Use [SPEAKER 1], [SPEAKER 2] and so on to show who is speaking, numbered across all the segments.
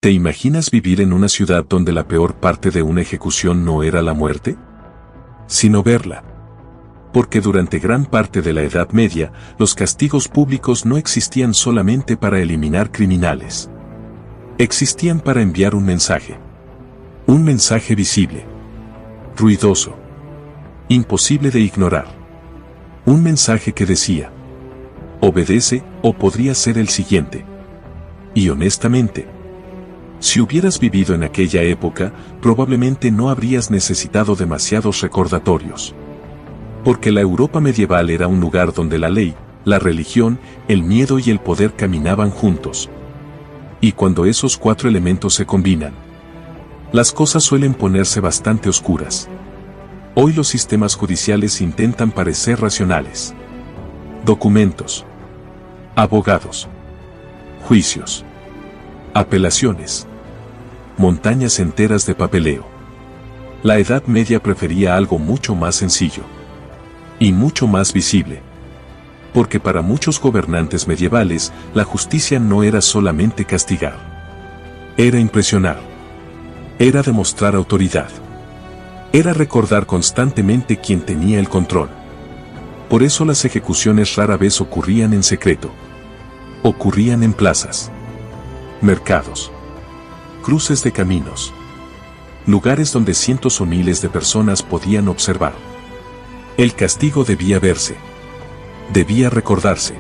[SPEAKER 1] ¿Te imaginas vivir en una ciudad donde la peor parte de una ejecución no era la muerte, sino verla? Porque durante gran parte de la Edad Media, los castigos públicos no existían solamente para eliminar criminales. Existían para enviar un mensaje. Un mensaje visible, ruidoso, imposible de ignorar. Un mensaje que decía: obedece o podría ser el siguiente. Y honestamente, si hubieras vivido en aquella época, probablemente no habrías necesitado demasiados recordatorios. Porque la Europa medieval era un lugar donde la ley, la religión, el miedo y el poder caminaban juntos. Y cuando esos cuatro elementos se combinan, las cosas suelen ponerse bastante oscuras. Hoy los sistemas judiciales intentan parecer racionales. Documentos, abogados, juicios, apelaciones, montañas enteras de papeleo. La Edad Media prefería algo mucho más sencillo y mucho más visible. Porque para muchos gobernantes medievales, la justicia no era solamente castigar. Era impresionar. Era demostrar autoridad. Era recordar constantemente quién tenía el control. Por eso las ejecuciones rara vez ocurrían en secreto. Ocurrían en plazas, mercados, cruces de caminos, lugares donde cientos o miles de personas podían observar. El castigo debía verse, debía recordarse,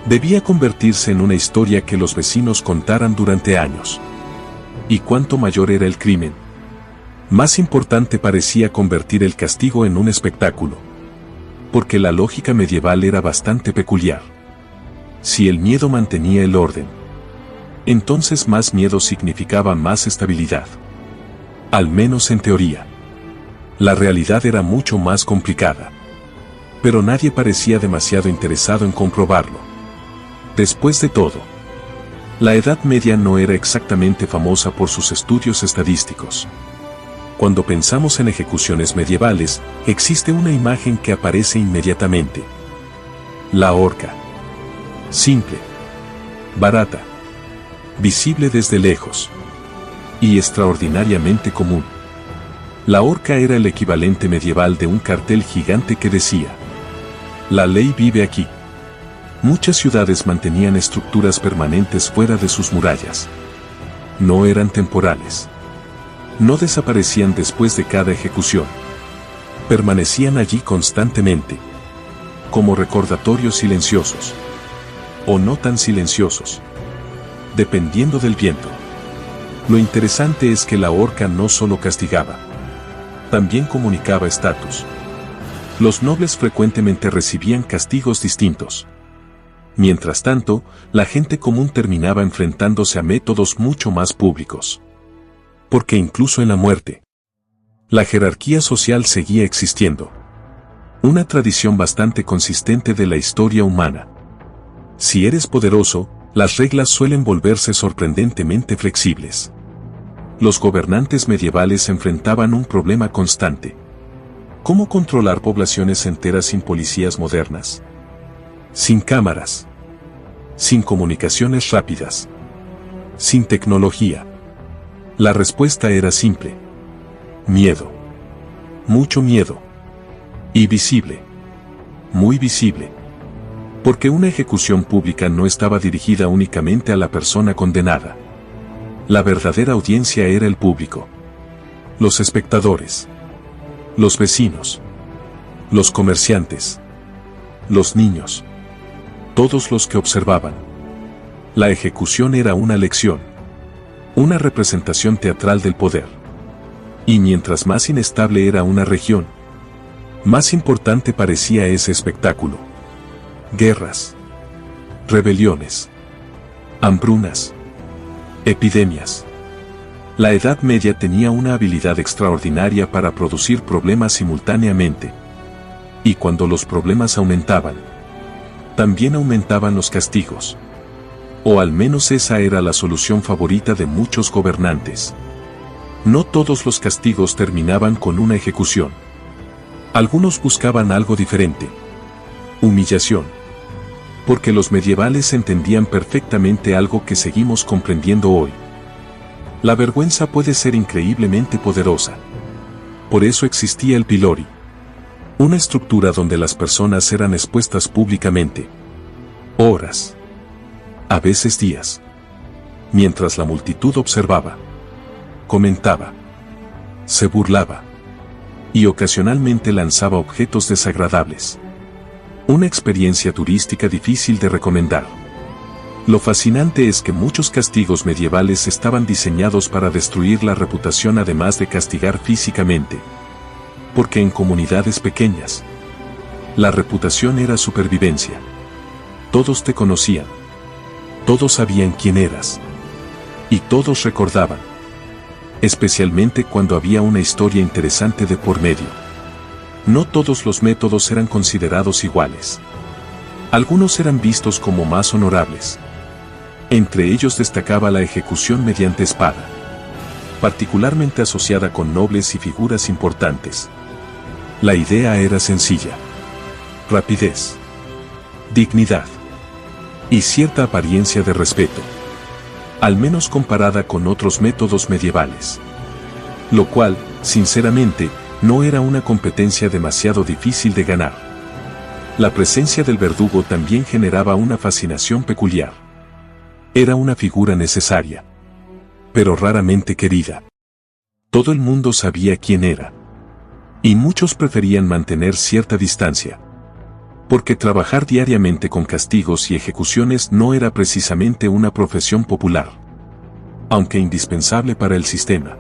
[SPEAKER 1] debía convertirse en una historia que los vecinos contaran durante años. Y cuanto mayor era el crimen, más importante parecía convertir el castigo en un espectáculo. Porque la lógica medieval era bastante peculiar. Si el miedo mantenía el orden, entonces más miedo significaba más estabilidad. Al menos en teoría. La realidad era mucho más complicada. Pero nadie parecía demasiado interesado en comprobarlo. Después de todo, la Edad Media no era exactamente famosa por sus estudios estadísticos. Cuando pensamos en ejecuciones medievales, existe una imagen que aparece inmediatamente. La horca. Simple, barata, visible desde lejos y extraordinariamente común. La horca era el equivalente medieval de un cartel gigante que decía: la ley vive aquí. Muchas ciudades mantenían estructuras permanentes fuera de sus murallas. No eran temporales. No desaparecían después de cada ejecución. Permanecían allí constantemente, como recordatorios silenciosos, o no tan silenciosos, dependiendo del viento. Lo interesante es que la horca no solo castigaba, también comunicaba estatus. Los nobles frecuentemente recibían castigos distintos. Mientras tanto, la gente común terminaba enfrentándose a métodos mucho más públicos. Porque incluso en la muerte, la jerarquía social seguía existiendo. Una tradición bastante consistente de la historia humana. Si eres poderoso, las reglas suelen volverse sorprendentemente flexibles. Los gobernantes medievales enfrentaban un problema constante. ¿Cómo controlar poblaciones enteras sin policías modernas? Sin cámaras. Sin comunicaciones rápidas. Sin tecnología. La respuesta era simple. Miedo. Mucho miedo. Y visible. Muy visible. Porque una ejecución pública no estaba dirigida únicamente a la persona condenada. La verdadera audiencia era el público. Los espectadores. Los vecinos. Los comerciantes. Los niños. Todos los que observaban. La ejecución era una lección. Una representación teatral del poder. Y mientras más inestable era una región, más importante parecía ese espectáculo. Guerras, rebeliones, hambrunas, epidemias. La Edad Media tenía una habilidad extraordinaria para producir problemas simultáneamente. Y cuando los problemas aumentaban, también aumentaban los castigos. O al menos esa era la solución favorita de muchos gobernantes. No todos los castigos terminaban con una ejecución. Algunos buscaban algo diferente. Humillación. Porque los medievales entendían perfectamente algo que seguimos comprendiendo hoy. La vergüenza puede ser increíblemente poderosa. Por eso existía el pilori. Una estructura donde las personas eran expuestas públicamente. Horas. A veces días. Mientras la multitud observaba. Comentaba. Se burlaba. Y ocasionalmente lanzaba objetos desagradables. Una experiencia turística difícil de recomendar. Lo fascinante es que muchos castigos medievales estaban diseñados para destruir la reputación además de castigar físicamente. Porque en comunidades pequeñas, la reputación era supervivencia. Todos te conocían. Todos sabían quién eras. Y todos recordaban. Especialmente cuando había una historia interesante de por medio. No todos los métodos eran considerados iguales. Algunos eran vistos como más honorables. Entre ellos destacaba la ejecución mediante espada, particularmente asociada con nobles y figuras importantes. La idea era sencilla: rapidez, dignidad y cierta apariencia de respeto, al menos comparada con otros métodos medievales. Lo cual, sinceramente, no era una competencia demasiado difícil de ganar. La presencia del verdugo también generaba una fascinación peculiar. Era una figura necesaria, pero raramente querida. Todo el mundo sabía quién era. Y muchos preferían mantener cierta distancia. Porque trabajar diariamente con castigos y ejecuciones no era precisamente una profesión popular. Aunque indispensable para el sistema.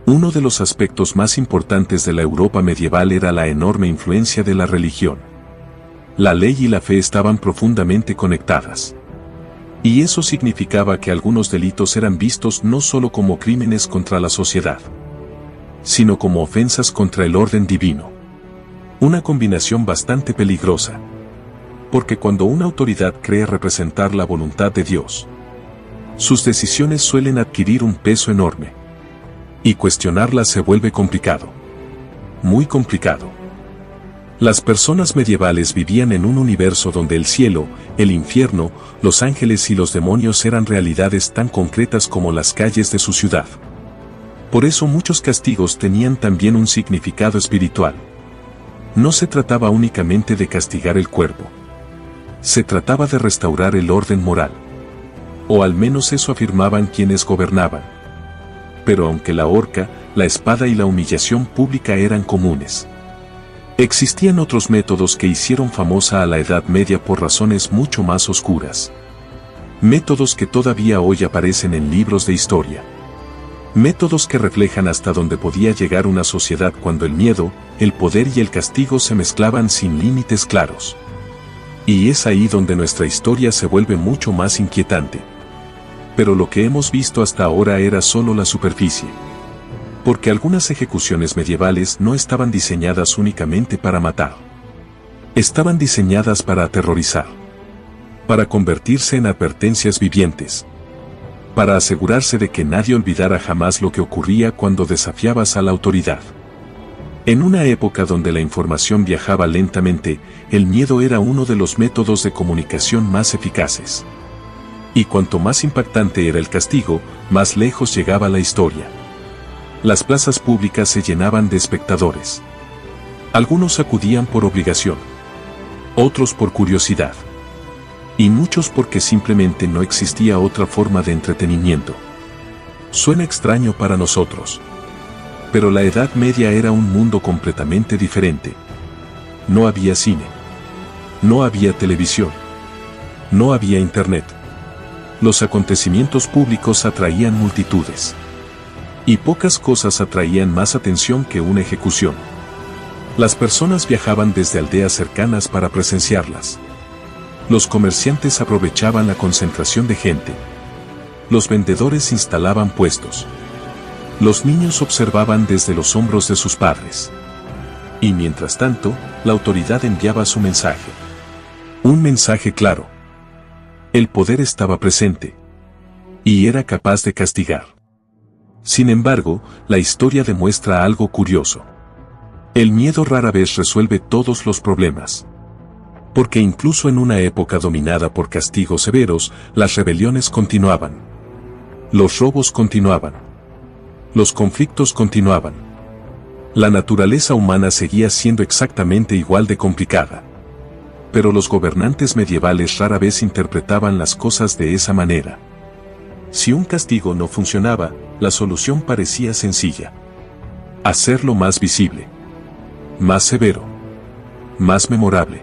[SPEAKER 1] Uno de los aspectos más importantes de la Europa medieval era la enorme influencia de la religión. La ley y la fe estaban profundamente conectadas. Y eso significaba que algunos delitos eran vistos no solo como crímenes contra la sociedad, sino como ofensas contra el orden divino. Una combinación bastante peligrosa. Porque cuando una autoridad cree representar la voluntad de Dios, sus decisiones suelen adquirir un peso enorme. Y cuestionarlas se vuelve complicado. Muy complicado. Las personas medievales vivían en un universo donde el cielo, el infierno, los ángeles y los demonios eran realidades tan concretas como las calles de su ciudad. Por eso muchos castigos tenían también un significado espiritual. No se trataba únicamente de castigar el cuerpo. Se trataba de restaurar el orden moral. O al menos eso afirmaban quienes gobernaban. Pero aunque la horca, la espada y la humillación pública eran comunes, existían otros métodos que hicieron famosa a la Edad Media por razones mucho más oscuras. Métodos que todavía hoy aparecen en libros de historia. Métodos que reflejan hasta dónde podía llegar una sociedad cuando el miedo, el poder y el castigo se mezclaban sin límites claros. Y es ahí donde nuestra historia se vuelve mucho más inquietante. Pero lo que hemos visto hasta ahora era solo la superficie. Porque algunas ejecuciones medievales no estaban diseñadas únicamente para matar. Estaban diseñadas para aterrorizar. Para convertirse en advertencias vivientes. Para asegurarse de que nadie olvidara jamás lo que ocurría cuando desafiabas a la autoridad. En una época donde la información viajaba lentamente, el miedo era uno de los métodos de comunicación más eficaces. Y cuanto más impactante era el castigo, más lejos llegaba la historia. Las plazas públicas se llenaban de espectadores. Algunos acudían por obligación. Otros por curiosidad. Y muchos porque simplemente no existía otra forma de entretenimiento. Suena extraño para nosotros. Pero la Edad Media era un mundo completamente diferente. No había cine. No había televisión. No había internet. Los acontecimientos públicos atraían multitudes. Y pocas cosas atraían más atención que una ejecución. Las personas viajaban desde aldeas cercanas para presenciarlas. Los comerciantes aprovechaban la concentración de gente. Los vendedores instalaban puestos. Los niños observaban desde los hombros de sus padres. Y mientras tanto, la autoridad enviaba su mensaje. Un mensaje claro. El poder estaba presente. Y era capaz de castigar. Sin embargo, la historia demuestra algo curioso. El miedo rara vez resuelve todos los problemas. Porque incluso en una época dominada por castigos severos, las rebeliones continuaban. Los robos continuaban. Los conflictos continuaban. La naturaleza humana seguía siendo exactamente igual de complicada. Pero los gobernantes medievales rara vez interpretaban las cosas de esa manera. Si un castigo no funcionaba, la solución parecía sencilla. Hacerlo más visible, más severo, más memorable.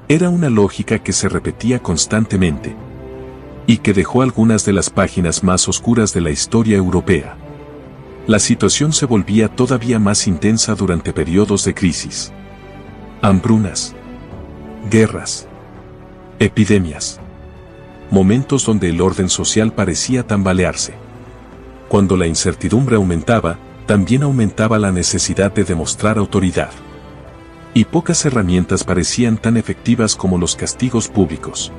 [SPEAKER 1] Era una lógica que se repetía constantemente y que dejó algunas de las páginas más oscuras de la historia europea. La situación se volvía todavía más intensa durante periodos de crisis. Hambrunas, guerras, epidemias. Momentos donde el orden social parecía tambalearse. Cuando la incertidumbre aumentaba, también aumentaba la necesidad de demostrar autoridad. Y pocas herramientas parecían tan efectivas como los castigos públicos.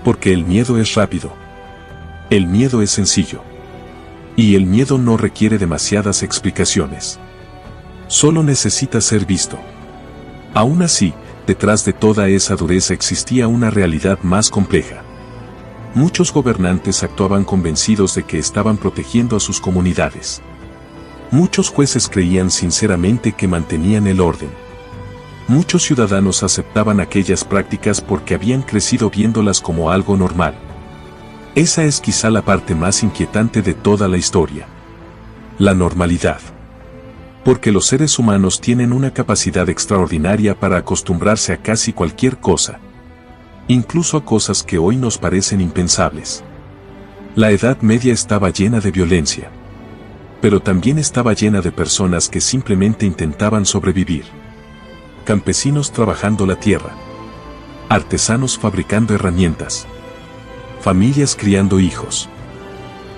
[SPEAKER 1] Porque el miedo es rápido. El miedo es sencillo. Y el miedo no requiere demasiadas explicaciones. Solo necesita ser visto. Aún así, detrás de toda esa dureza existía una realidad más compleja. Muchos gobernantes actuaban convencidos de que estaban protegiendo a sus comunidades. Muchos jueces creían sinceramente que mantenían el orden. Muchos ciudadanos aceptaban aquellas prácticas porque habían crecido viéndolas como algo normal. Esa es quizá la parte más inquietante de toda la historia. La normalidad. Porque los seres humanos tienen una capacidad extraordinaria para acostumbrarse a casi cualquier cosa. Incluso a cosas que hoy nos parecen impensables. La Edad Media estaba llena de violencia. Pero también estaba llena de personas que simplemente intentaban sobrevivir. Campesinos trabajando la tierra. Artesanos fabricando herramientas. Familias criando hijos.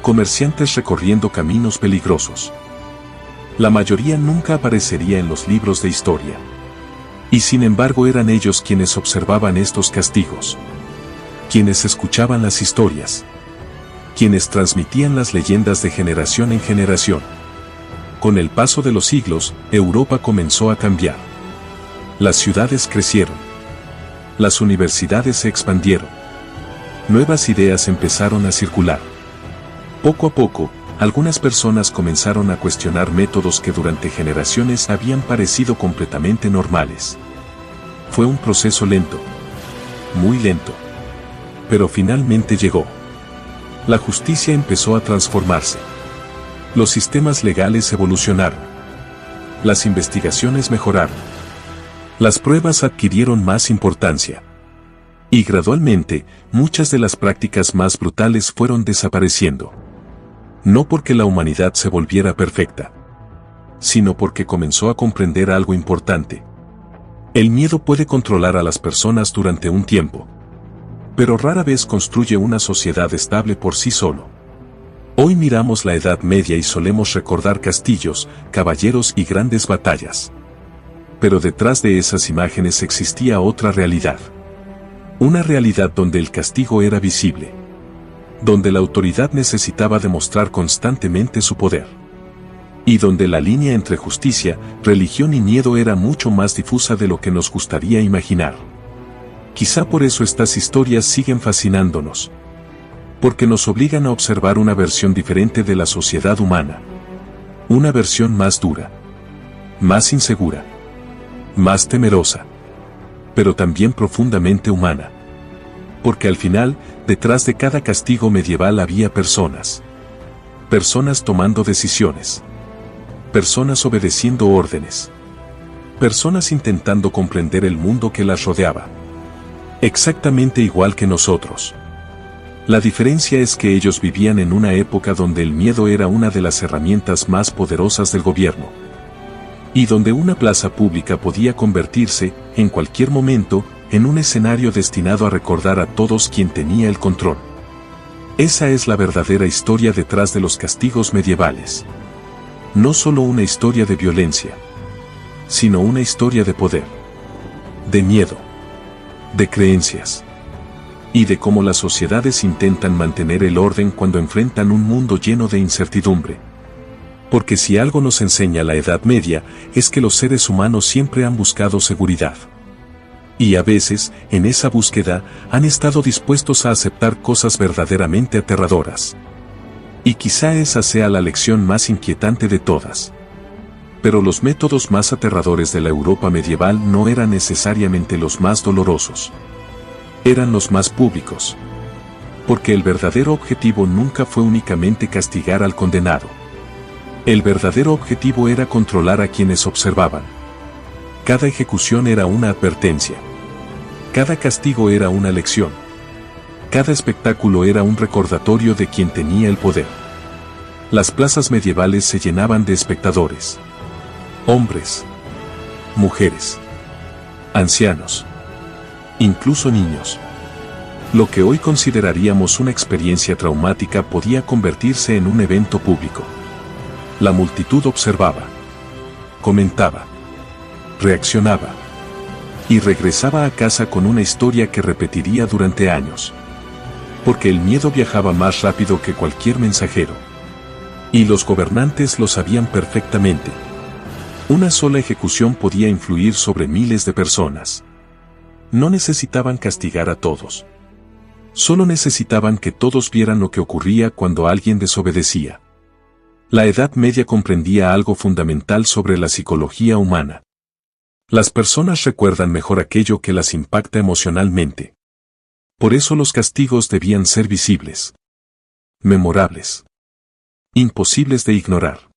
[SPEAKER 1] Comerciantes recorriendo caminos peligrosos. La mayoría nunca aparecería en los libros de historia. Y sin embargo eran ellos quienes observaban estos castigos. Quienes escuchaban las historias. Quienes transmitían las leyendas de generación en generación. Con el paso de los siglos, Europa comenzó a cambiar. Las ciudades crecieron. Las universidades se expandieron. Nuevas ideas empezaron a circular. Poco a poco, algunas personas comenzaron a cuestionar métodos que durante generaciones habían parecido completamente normales. Fue un proceso lento. Muy lento. Pero finalmente llegó. La justicia empezó a transformarse. Los sistemas legales evolucionaron. Las investigaciones mejoraron. Las pruebas adquirieron más importancia. Y gradualmente, muchas de las prácticas más brutales fueron desapareciendo. No porque la humanidad se volviera perfecta, sino porque comenzó a comprender algo importante. El miedo puede controlar a las personas durante un tiempo, pero rara vez construye una sociedad estable por sí solo. Hoy miramos la Edad Media y solemos recordar castillos, caballeros y grandes batallas. Pero detrás de esas imágenes existía otra realidad. Una realidad donde el castigo era visible. Donde la autoridad necesitaba demostrar constantemente su poder. Y donde la línea entre justicia, religión y miedo era mucho más difusa de lo que nos gustaría imaginar. Quizá por eso estas historias siguen fascinándonos. Porque nos obligan a observar una versión diferente de la sociedad humana. Una versión más dura. Más insegura. Más temerosa. Pero también profundamente humana. Porque al final, detrás de cada castigo medieval había personas. Personas tomando decisiones. Personas obedeciendo órdenes. Personas intentando comprender el mundo que las rodeaba. Exactamente igual que nosotros. La diferencia es que ellos vivían en una época donde el miedo era una de las herramientas más poderosas del gobierno. Y donde una plaza pública podía convertirse, en cualquier momento, en un escenario destinado a recordar a todos quien tenía el control. Esa es la verdadera historia detrás de los castigos medievales. No solo una historia de violencia, sino una historia de poder, de miedo, de creencias, y de cómo las sociedades intentan mantener el orden cuando enfrentan un mundo lleno de incertidumbre. Porque si algo nos enseña la Edad Media, es que los seres humanos siempre han buscado seguridad. Y a veces, en esa búsqueda, han estado dispuestos a aceptar cosas verdaderamente aterradoras. Y quizá esa sea la lección más inquietante de todas. Pero los métodos más aterradores de la Europa medieval no eran necesariamente los más dolorosos. Eran los más públicos. Porque el verdadero objetivo nunca fue únicamente castigar al condenado. El verdadero objetivo era controlar a quienes observaban. Cada ejecución era una advertencia. Cada castigo era una lección. Cada espectáculo era un recordatorio de quien tenía el poder. Las plazas medievales se llenaban de espectadores. Hombres, mujeres, ancianos, incluso niños. Lo que hoy consideraríamos una experiencia traumática podía convertirse en un evento público. La multitud observaba, comentaba, reaccionaba y regresaba a casa con una historia que repetiría durante años. Porque el miedo viajaba más rápido que cualquier mensajero. Y los gobernantes lo sabían perfectamente. Una sola ejecución podía influir sobre miles de personas. No necesitaban castigar a todos. Solo necesitaban que todos vieran lo que ocurría cuando alguien desobedecía. La Edad Media comprendía algo fundamental sobre la psicología humana. Las personas recuerdan mejor aquello que las impacta emocionalmente. Por eso los castigos debían ser visibles, memorables, imposibles de ignorar.